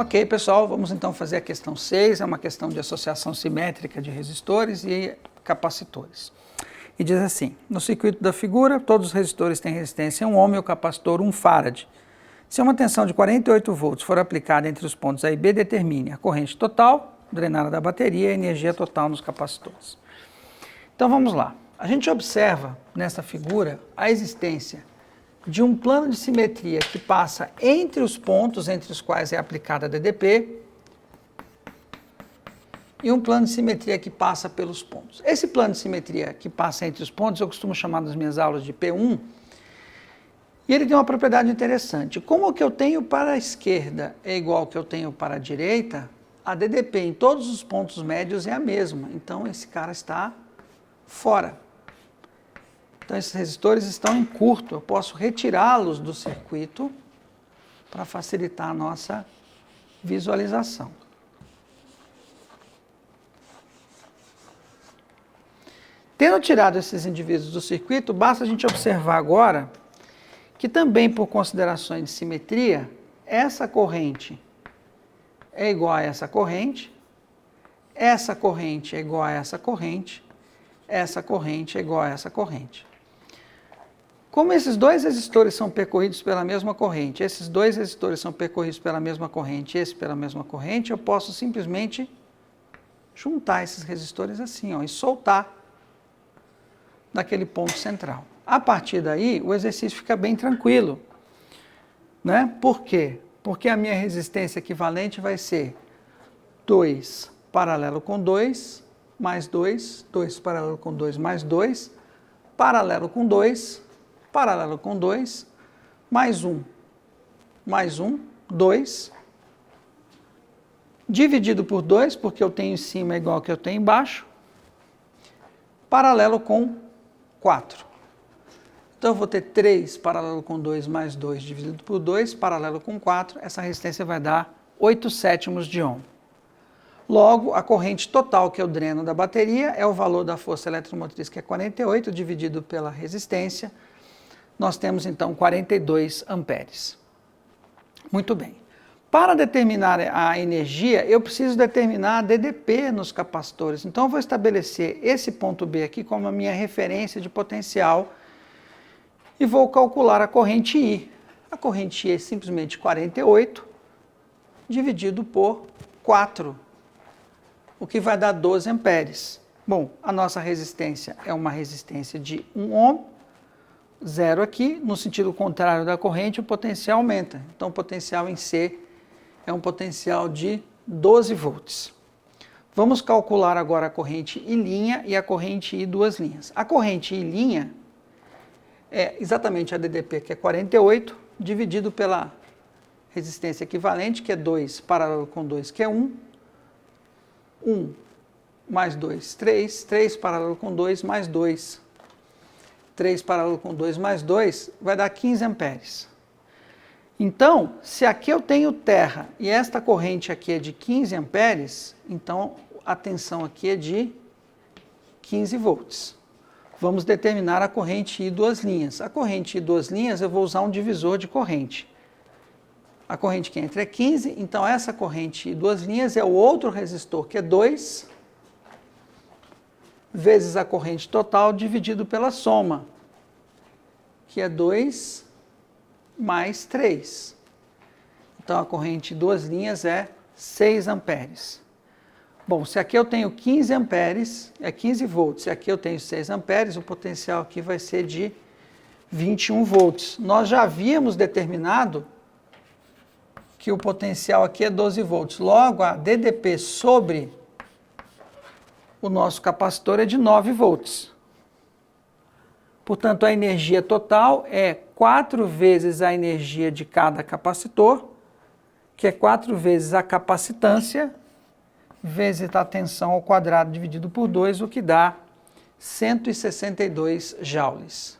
Ok, pessoal, vamos então fazer a questão 6, é uma questão de associação simétrica de resistores e capacitores. E diz assim, no circuito da figura, todos os resistores têm resistência 1 ohm e o capacitor 1 farad. Se uma tensão de 48 volts for aplicada entre os pontos A e B, determine a corrente total drenada da bateria e a energia total nos capacitores. Então vamos lá. A gente observa nessa figura a existência de um plano de simetria que passa entre os pontos entre os quais é aplicada a DDP e um plano de simetria que passa pelos pontos. Esse plano de simetria que passa entre os pontos eu costumo chamar nas minhas aulas de P1 e ele tem uma propriedade interessante. Como o que eu tenho para a esquerda é igual ao que eu tenho para a direita, a DDP em todos os pontos médios é a mesma. Então esse cara está fora. Então esses resistores estão em curto, eu posso retirá-los do circuito para facilitar a nossa visualização. Tendo tirado esses indivíduos do circuito, basta a gente observar agora que também por considerações de simetria, essa corrente é igual a essa corrente é igual a essa corrente é igual a essa corrente. Como esses dois resistores são percorridos pela mesma corrente, esses dois resistores são percorridos pela mesma corrente, esse pela mesma corrente, eu posso simplesmente juntar esses resistores assim, ó, e soltar daquele ponto central. A partir daí, o exercício fica bem tranquilo, né? Por quê? Porque a minha resistência equivalente vai ser 2 paralelo com 2, mais 2, 2 paralelo com 2, mais 2, paralelo com 2, paralelo com 2, mais 1, 2, dividido por 2, porque eu tenho em cima igual ao que eu tenho embaixo, paralelo com 4. Então eu vou ter 3 paralelo com 2 mais 2 dividido por 2, paralelo com 4, essa resistência vai dar 8/7 de ohm. Logo, a corrente total que eu dreno da bateria é o valor da força eletromotriz, que é 48, dividido pela resistência. Nós temos então 42 amperes. Muito bem. Para determinar a energia, eu preciso determinar a DDP nos capacitores. Então eu vou estabelecer esse ponto B aqui como a minha referência de potencial e vou calcular a corrente I. A corrente I é simplesmente 48 dividido por 4, o que vai dar 12 amperes. Bom, a nossa resistência é uma resistência de 1 ohm, 0 aqui, no sentido contrário da corrente, o potencial aumenta. Então o potencial em C é um potencial de 12 volts. Vamos calcular agora a corrente I' e a corrente I duas linhas. A corrente I' é exatamente a DDP, que é 48, dividido pela resistência equivalente, que é 2 paralelo com 2, que é 1. 1 mais 2, 3. 3 paralelo com 2 mais 2. 3 paralelo com 2 mais 2 vai dar 15 amperes. Então, se aqui eu tenho terra e esta corrente aqui é de 15 amperes, então a tensão aqui é de 15 volts. Vamos determinar a corrente I duas linhas. A corrente I duas linhas eu vou usar um divisor de corrente. A corrente que entra é 15, então essa corrente I duas linhas é o outro resistor, que é 2, vezes a corrente total dividido pela soma, que é 2 mais 3. Então a corrente I duas linhas é 6 amperes. Bom, se aqui eu tenho 15 amperes, é 15 volts, se aqui eu tenho 6 amperes, o potencial aqui vai ser de 21 volts. Nós já havíamos determinado que o potencial aqui é 12 volts. Logo, a DDP sobre o nosso capacitor é de 9 volts. Portanto, a energia total é 4 vezes a energia de cada capacitor, que é 4 vezes a capacitância, vezes a tensão ao quadrado dividido por 2, o que dá 162 joules.